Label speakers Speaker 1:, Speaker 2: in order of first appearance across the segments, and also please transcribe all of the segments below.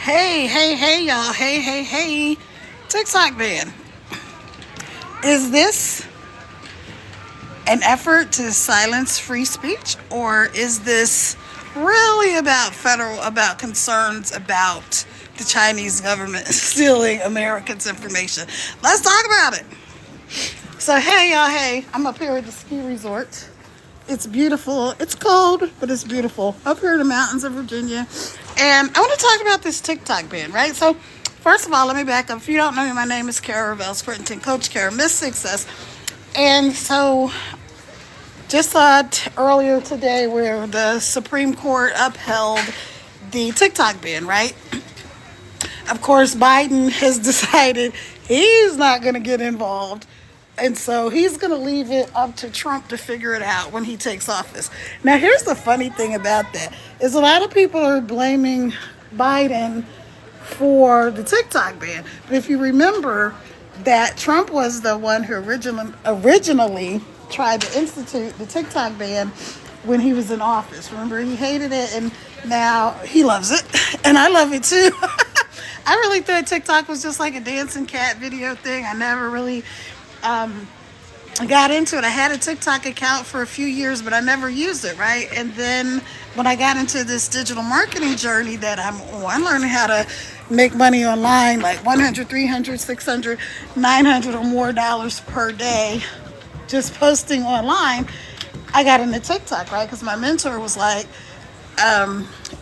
Speaker 1: Hey, y'all. Hey. TikTok ban. Is this an effort to silence free speech, or is this really about concerns about the Chinese government stealing Americans' information? Let's talk about it. So, hey, y'all. Hey, I'm up here at the ski resort. It's beautiful. It's cold, but it's beautiful. Up here in the mountains of Virginia. And I want to talk about this TikTok ban, right? So, first of all, let me back up. If you don't know me, my name is Kara Vels, Coach Kara, Miss Success. And so, just saw earlier today where the Supreme Court upheld the TikTok ban, right? Of course, Biden has decided he's not going to get involved. And so he's going to leave it up to Trump to figure it out when he takes office. Now, here's the funny thing about that is a lot of people are blaming Biden for the TikTok ban. But if you remember that Trump was the one who originally tried to institute the TikTok ban when he was in office. Remember, he hated it, and now he loves it. And I love it, too. I really thought TikTok was just like a dancing cat video thing. I never really I got into it. I had a TikTok account for a few years, but I never used it, right? And then when I got into this digital marketing journey that I'm on, learning how to make money online, like 100, 300, 600, 900 or more dollars per day, just posting online, I got into TikTok, right? Because my mentor was like,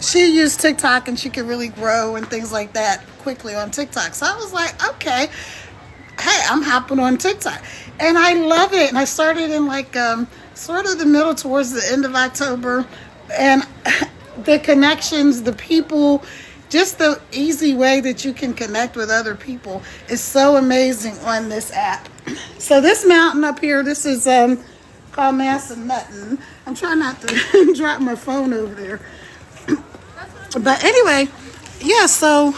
Speaker 1: she used TikTok and she could really grow and things like that quickly on TikTok. So I was like, okay, hey, I'm hopping on TikTok. And I love it. And I started in like sort of the middle towards the end of October. And the connections, the people, just the easy way that you can connect with other people is so amazing on this app. So this mountain up here, this is called Massanutten. I'm trying not to drop my phone over there. But anyway, yeah, so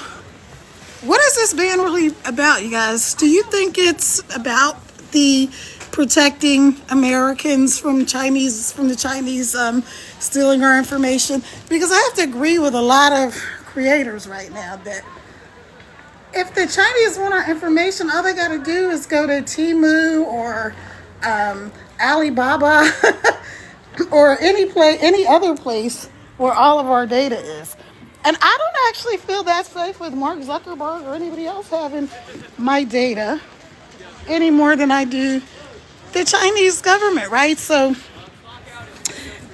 Speaker 1: what is this ban really about, you guys? Do you think it's about the protecting Americans from the Chinese stealing our information? Because I have to agree with a lot of creators right now that if the Chinese want our information, all they got to do is go to Temu or Alibaba or any other place where all of our data is. And I don't actually feel that safe with Mark Zuckerberg or anybody else having my data any more than I do the Chinese government, right? So,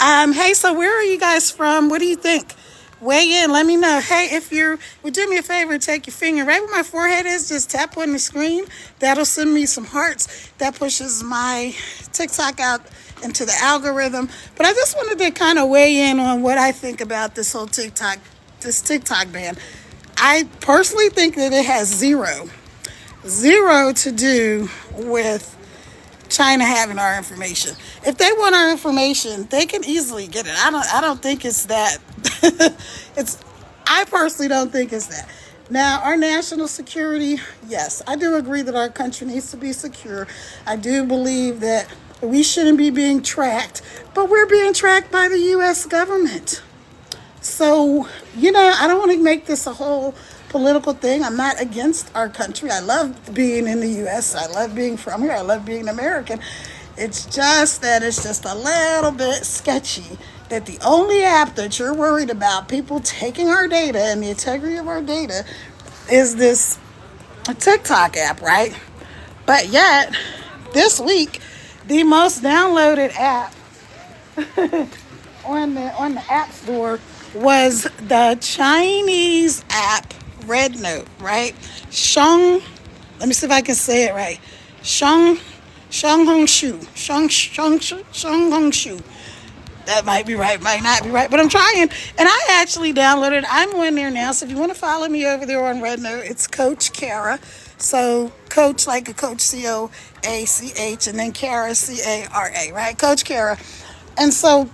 Speaker 1: hey, so where are you guys from? What do you think? Weigh in. Let me know. Hey, if you would do me a favor, take your finger right where my forehead is, just tap on the screen. That'll send me some hearts. That pushes my TikTok out into the algorithm. But I just wanted to kind of weigh in on what I think about this whole TikTok ban. I personally think that it has zero to do with China having our information. If they want our information, they can easily get it. I don't think it's that. I personally don't think it's that. Now, our national security, yes, I do agree that our country needs to be secure. I do believe that we shouldn't be being tracked, but we're being tracked by the U.S. government. So, I don't want to make this a whole political thing. I'm not against our country. I love being in the U.S. I love being from here. I love being American. It's just that it's just a little bit sketchy that the only app that you're worried about people taking our data and the integrity of our data is this TikTok app, right? But yet, this week, the most downloaded app on the App Store was the Chinese app RedNote, right? Let me see if I can say it right. Hongshu. That might be right, might not be right, but I'm trying. And I actually downloaded it. I'm on there now. So if you want to follow me over there on RedNote, it's Coach Kara. So Coach like a Coach COACH and then Kara CARA, right? Coach Kara. And so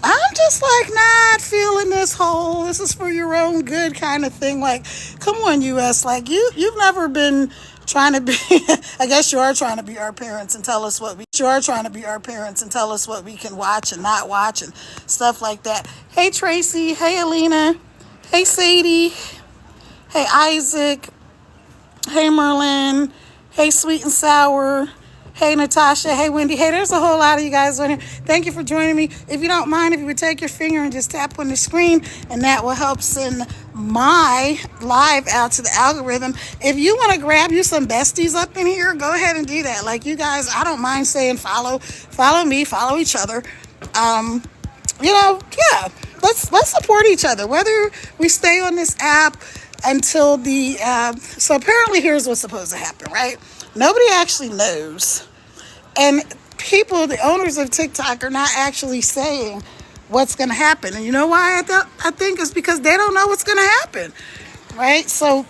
Speaker 1: I'm just like not feeling this is for your own good kind of thing. Like, come on, U.S. Like you've never been trying to be. I guess you are trying to be our parents and tell us what we. You are trying to be our parents and tell us what we can watch and not watch and stuff like that. Hey Tracy. Hey Alina. Hey Sadie. Hey, Isaac. Hey, Merlin. Hey, Sweet and Sour. Hey, Natasha. Hey, Wendy. Hey, there's a whole lot of you guys on here. Thank you for joining me. If you don't mind, if you would take your finger and just tap on the screen, and that will help send my live out to the algorithm. If you want to grab you some besties up in here, go ahead and do that. Like, you guys, I don't mind saying follow me, follow each other. Yeah, let's support each other. Whether we stay on this app until the so apparently here's what's supposed to happen, right? Nobody actually knows, and people, the owners of TikTok, are not actually saying what's going to happen. And you know why? I think it's because they don't know what's going to happen, right? So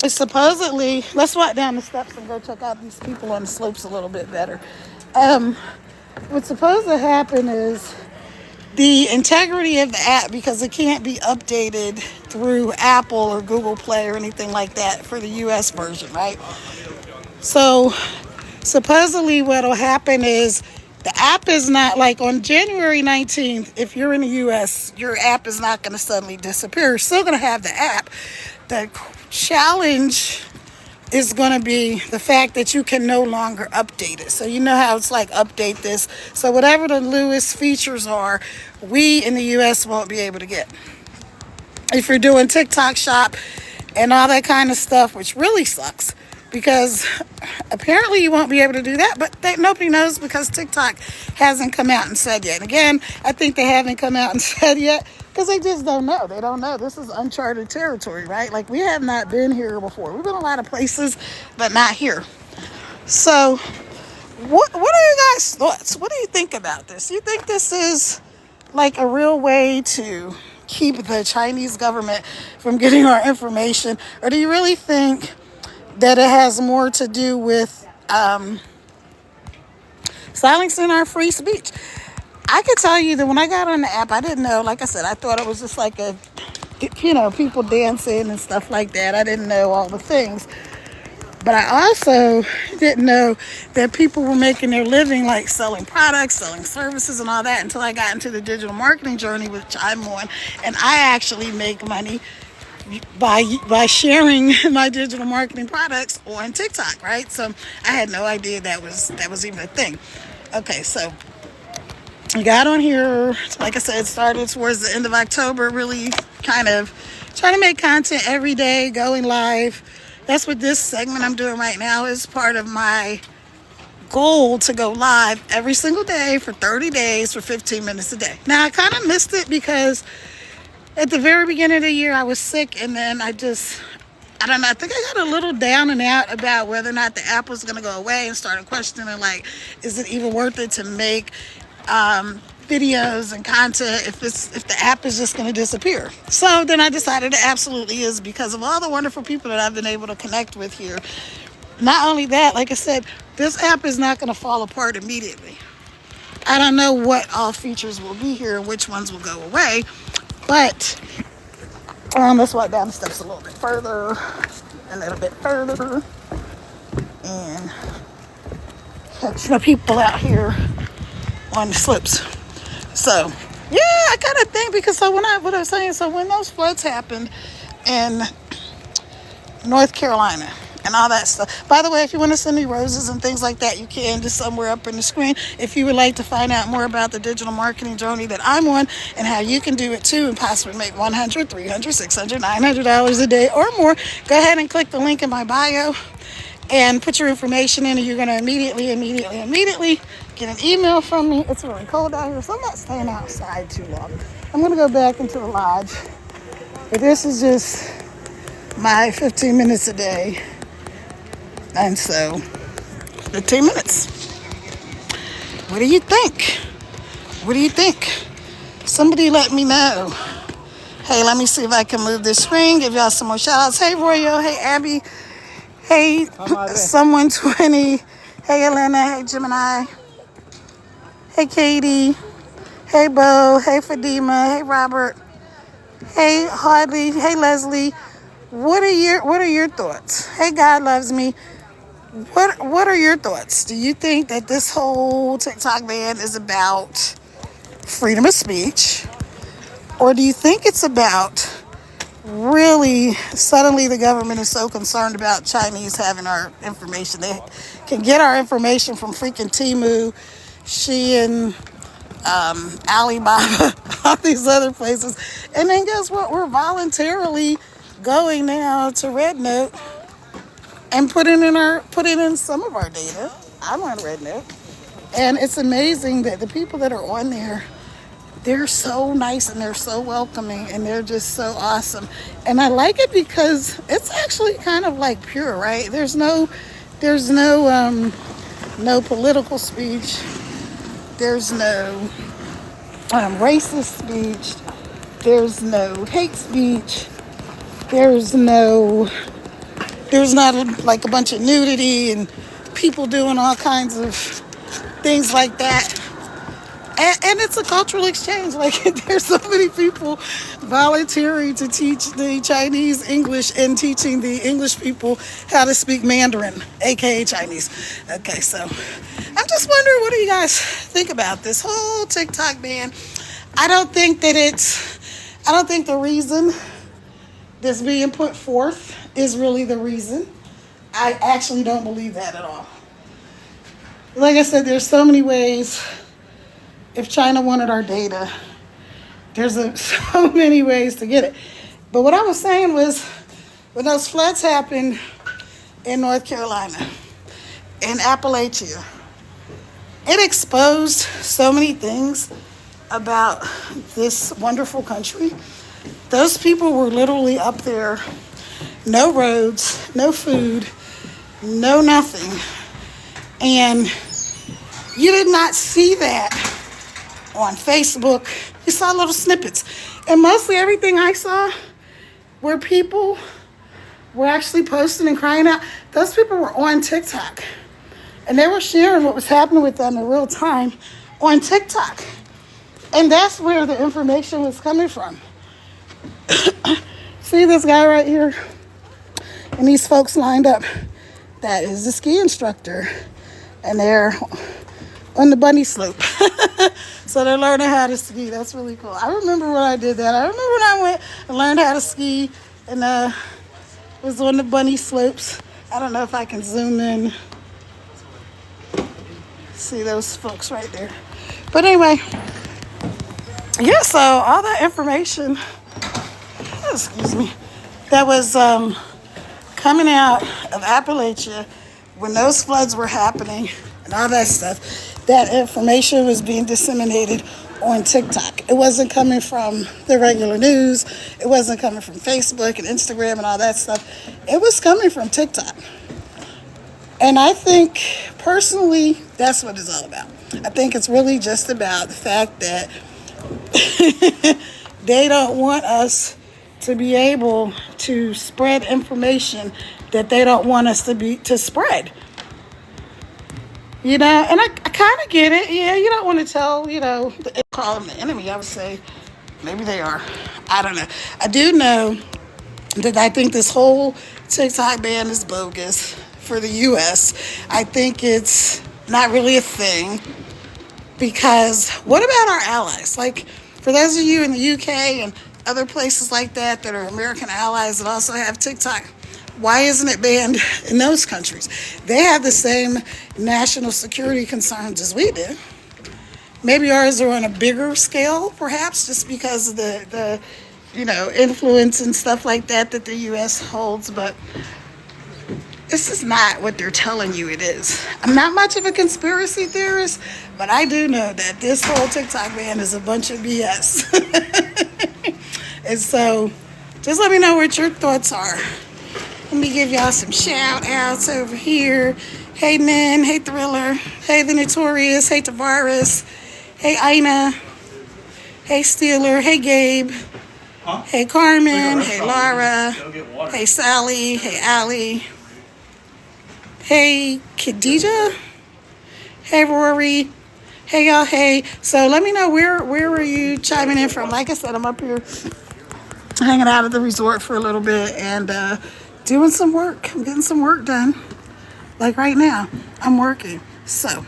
Speaker 1: it's supposedly, let's walk down the steps and go check out these people on the slopes a little bit better. What's supposed to happen is the integrity of the app, because it can't be updated through Apple or Google Play or anything like that for the US version, right? So supposedly what'll happen is the app is not, like on January 19th, if you're in the US, your app is not going to suddenly disappear. You're still going to have the app. The challenge is going to be the fact that you can no longer update it. So you know how it's like, update this. So whatever the newest features are, we in the US won't be able to get. If you're doing TikTok shop and all that kind of stuff, which really sucks, because apparently you won't be able to do that, but nobody knows because TikTok hasn't come out and said yet. And again, I think they haven't come out and said yet because they just don't know. They don't know. This is uncharted territory, right? Like, we have not been here before. We've been a lot of places, but not here. So what are you guys' thoughts? What do you think about this? You think this is like a real way to keep the Chinese government from getting our information? Or do you really think that it has more to do with silencing our free speech? I could tell you that when I got on the app, I didn't know, like I said, I thought it was just like people dancing and stuff like that. I didn't know all the things. But I also didn't know that people were making their living, like selling products, selling services and all that, until I got into the digital marketing journey, which I'm on. And I actually make money by sharing my digital marketing products on TikTok, right? So I had no idea that was even a thing. Okay, so I got on here, like I said, started towards the end of October, really kind of trying to make content every day, going live. That's what this segment I'm doing right now is part of my goal, to go live every single day for 30 days for 15 minutes a day. Now, I kind of missed it because at the very beginning of the year, I was sick, and then I don't know, I think I got a little down and out about whether or not the app was going to go away, and started questioning, like, is it even worth it to make videos and content if the app is just going to disappear? So then I decided it absolutely is, because of all the wonderful people that I've been able to connect with here. Not only that, like I said, this app is not going to fall apart immediately. I don't know what all features will be here and which ones will go away, but let's walk down the steps a little bit further, and catch the people out here on the slopes. So yeah, I kind of think, because what I was saying, so when those floods happened in North Carolina and all that stuff, by the way, if you want to send me roses and things like that, you can, just somewhere up in the screen. If you would like to find out more about the digital marketing journey that I'm on and how you can do it too, and possibly make $100, $300, $600, $900 a day or more, go ahead and click the link in my bio and put your information in, and you're going to immediately get an email from me. It's really cold out here, so I'm not staying outside too long. I'm going to go back into the lodge, but this is just my 15 minutes a day. And so 15 minutes. What do you think? Somebody let me know. Hey, let me see if I can move this screen, give y'all some more shout outs. Hey Royal, hey Abby, hey Someone 20, hey Elena, hey Gemini, hey Katie, hey Bo, hey Fadima, hey Robert, hey Hardly, hey Leslie. What are your thoughts? Hey, God loves me. What are your thoughts? Do you think that this whole TikTok ban is about freedom of speech, or do you think it's about really, suddenly the government is so concerned about Chinese having our information. They can get our information from freaking Temu, Shein, Alibaba, all these other places. And then guess what? We're voluntarily going now to RedNote and putting in some of our data. I'm on RedNote. And it's amazing that the people that are on there, they're so nice and they're so welcoming and they're just so awesome. And I like it because it's actually kind of like pure, right? There's no political speech. There's no racist speech. There's no hate speech. There's not like a bunch of nudity and people doing all kinds of things like that. And it's a cultural exchange. Like, there's so many people volunteering to teach the Chinese English and teaching the English people how to speak Mandarin, aka Chinese. Okay, so I'm just wondering, what do you guys think about this whole TikTok ban? I don't think the reason that's being put forth is really the reason. I actually don't believe that at all. Like I said, there's so many ways. If China wanted our data, there's so many ways to get it. But what I was saying was, when those floods happened in North Carolina, in Appalachia, it exposed so many things about this wonderful country. Those people were literally up there, no roads, no food, no nothing. And you did not see that on Facebook. You saw little snippets. And mostly everything I saw where people were actually posting and crying out, those people were on TikTok. And they were sharing what was happening with them in real time on TikTok. And that's where the information was coming from. See this guy right here? And these folks lined up. That is the ski instructor. And they're on the bunny slope. So they're learning how to ski. That's really cool. I remember when I did that. I remember when I went and learned how to ski and was on the bunny slopes. I don't know if I can zoom in. See those folks right there. But anyway, yeah, so all that information, excuse me, that was coming out of Appalachia when those floods were happening and all that stuff, that information was being disseminated on TikTok. It wasn't coming from the regular news. It wasn't coming from Facebook and Instagram and all that stuff. It was coming from TikTok. And I think, personally, that's what it's all about. I think it's really just about the fact that they don't want us to be able to spread information that they don't want us to spread. You know, and I kind of get it. Yeah, you don't want to tell, call them the enemy. I would say maybe they are. I don't know. I do know that I think this whole TikTok ban is bogus for the U.S. I think it's not really a thing, because what about our allies? Like, for those of you in the U.K. and other places like that are American allies that also have TikTok, why isn't it banned in those countries? They have the same national security concerns as we do. Maybe ours are on a bigger scale, perhaps, just because of the influence and stuff like that the U.S. holds. But this is not what they're telling you it is. I'm not much of a conspiracy theorist, but I do know that this whole TikTok ban is a bunch of BS. And so just let me know what your thoughts are. Let me give y'all some shout outs over here. Hey Nin, hey Thriller, hey The Notorious, hey Tavares, hey Ina, hey Steeler, hey Gabe, hey Carmen, hey Laura, hey Sally, hey Allie, hey Khadija, hey Rory, hey y'all, hey. So let me know where were you chiming in from. Like I said, I'm up here hanging out at the resort for a little bit and doing some work. I'm getting some work done. Like right now, I'm working. So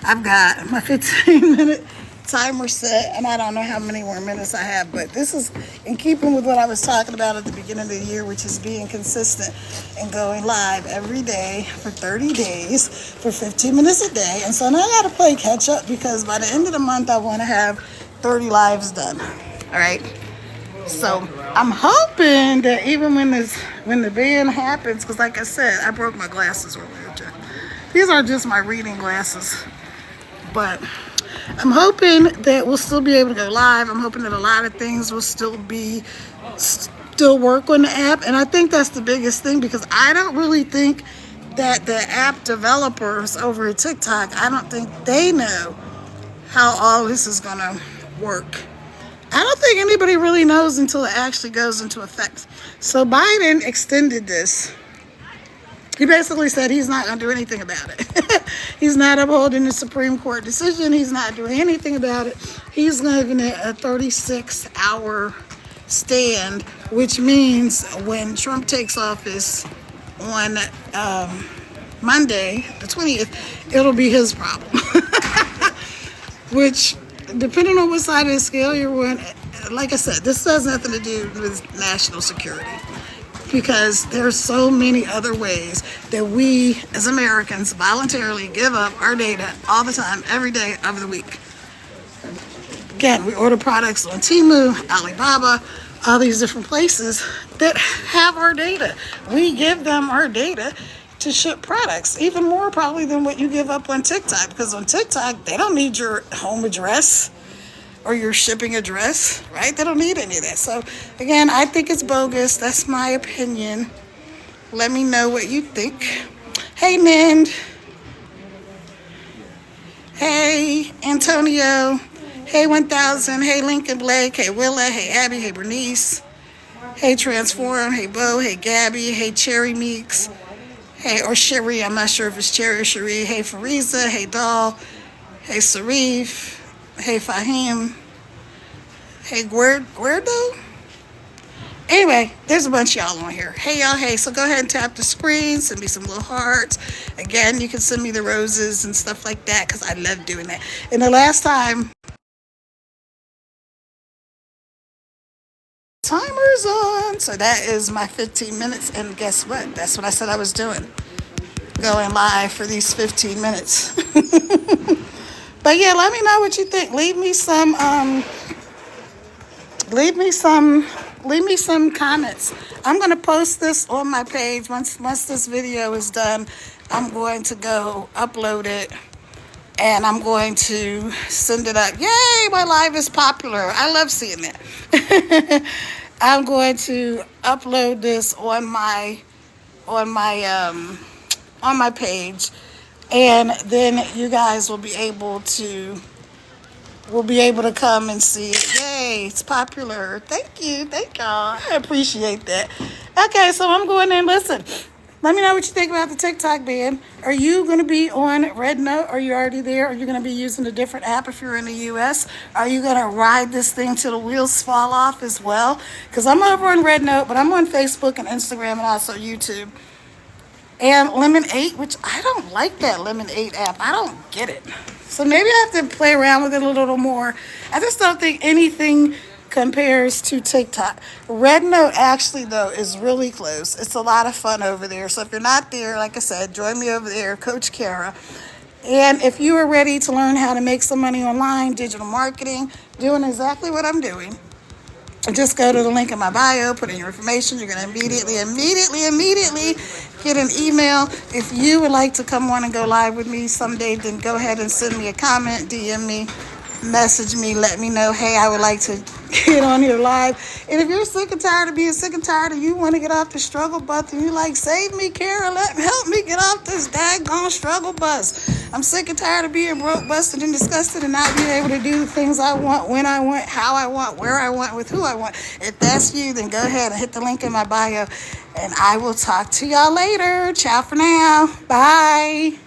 Speaker 1: I've got my 15-minute timer set, and I don't know how many more minutes I have, but this is in keeping with what I was talking about at the beginning of the year, which is being consistent and going live every day for 30 days for 15 minutes a day. And so now I got to play catch up, because by the end of the month I want to have 30 lives done. All right. So I'm hoping that even when the ban happens, because like I said, I broke my glasses earlier. These are just my reading glasses, but I'm hoping that we'll still be able to go live. I'm hoping that a lot of things will still work on the app, and I think that's the biggest thing, because I don't really think that the app developers over at TikTok, I don't think they know how all this is gonna work. I don't think anybody really knows until it actually goes into effect. So Biden extended this. He basically said he's not going to do anything about it. He's not upholding the Supreme Court decision. He's not doing anything about it. He's giving it a 36-hour stand, which means when Trump takes office on Monday, the 20th, it'll be his problem. Which, depending on what side of the scale you're on, like I said, this has nothing to do with national security, because there's so many other ways that we as Americans voluntarily give up our data all the time, every day of the week. Again, we order products on Temu, Alibaba, all these different places that have our data. We give them our data to ship products, even more probably than what you give up on TikTok, because on TikTok, they don't need your home address or your shipping address, right? They don't need any of that. So again, I think it's bogus. That's my opinion. Let me know what you think. Hey, Mind. Hey, Antonio. Hey, 1000. Hey, Lincoln Blake. Hey, Willa. Hey, Abby. Hey, Bernice. Hey, Transform. Hey, Bo. Hey, Gabby. Hey, Cherry Meeks. Hey, or Sherry. I'm not sure if it's Cherry or Cherie. Hey, Fariza. Hey, Doll. Hey, Sarif. Hey, Fahim. Hey, Guerdo. Anyway, there's a bunch of y'all on here. Hey, y'all. Hey, so go ahead and tap the screen. Send me some little hearts. Again, you can send me the roses and stuff like that, because I love doing that. And the last time, timer's on. So that is my 15 minutes. And guess what? That's what I said I was doing. Going live for these 15 minutes. But yeah, let me know what you think. Leave me some comments. I'm gonna post this on my page. Once this video is done, I'm going to go upload it, and I'm going to send it up. Yay, my live is popular. I love seeing that. I'm going to upload this on my page. And then you guys will be able to come and see it. Yay, it's popular. Thank y'all. I appreciate that. Okay, so I'm going in. Listen, let me know what you think about the TikTok ban. Are you going to be on RedNote? Are you already there? Are you going to be using a different app if you're in the U.S.? Are you going to ride this thing till the wheels fall off as well? Because I'm over on RedNote, but I'm on Facebook and Instagram and also YouTube. And Lemon 8, which I don't like that Lemon 8 app. I don't get it. So maybe I have to play around with it a little more. I just don't think anything compares to TikTok. RedNote actually, though, is really close. It's a lot of fun over there. So if you're not there, like I said, join me over there, Coach Kara. And if you are ready to learn how to make some money online, digital marketing, doing exactly what I'm doing, just go to the link in my bio, put in your information. You're going to immediately get an email. If you would like to come on and go live with me someday, then go ahead and send me a comment, DM me, message me, let me know, hey, I would like to get on here live. And if you're sick and tired of being sick and tired and you want to get off the struggle bus and you're like, save me, Kara, help me get off this daggone struggle bus. I'm sick and tired of being broke, busted, and disgusted and not being able to do the things I want, when I want, how I want, where I want, with who I want. If that's you, then go ahead and hit the link in my bio, and I will talk to y'all later. Ciao for now. Bye.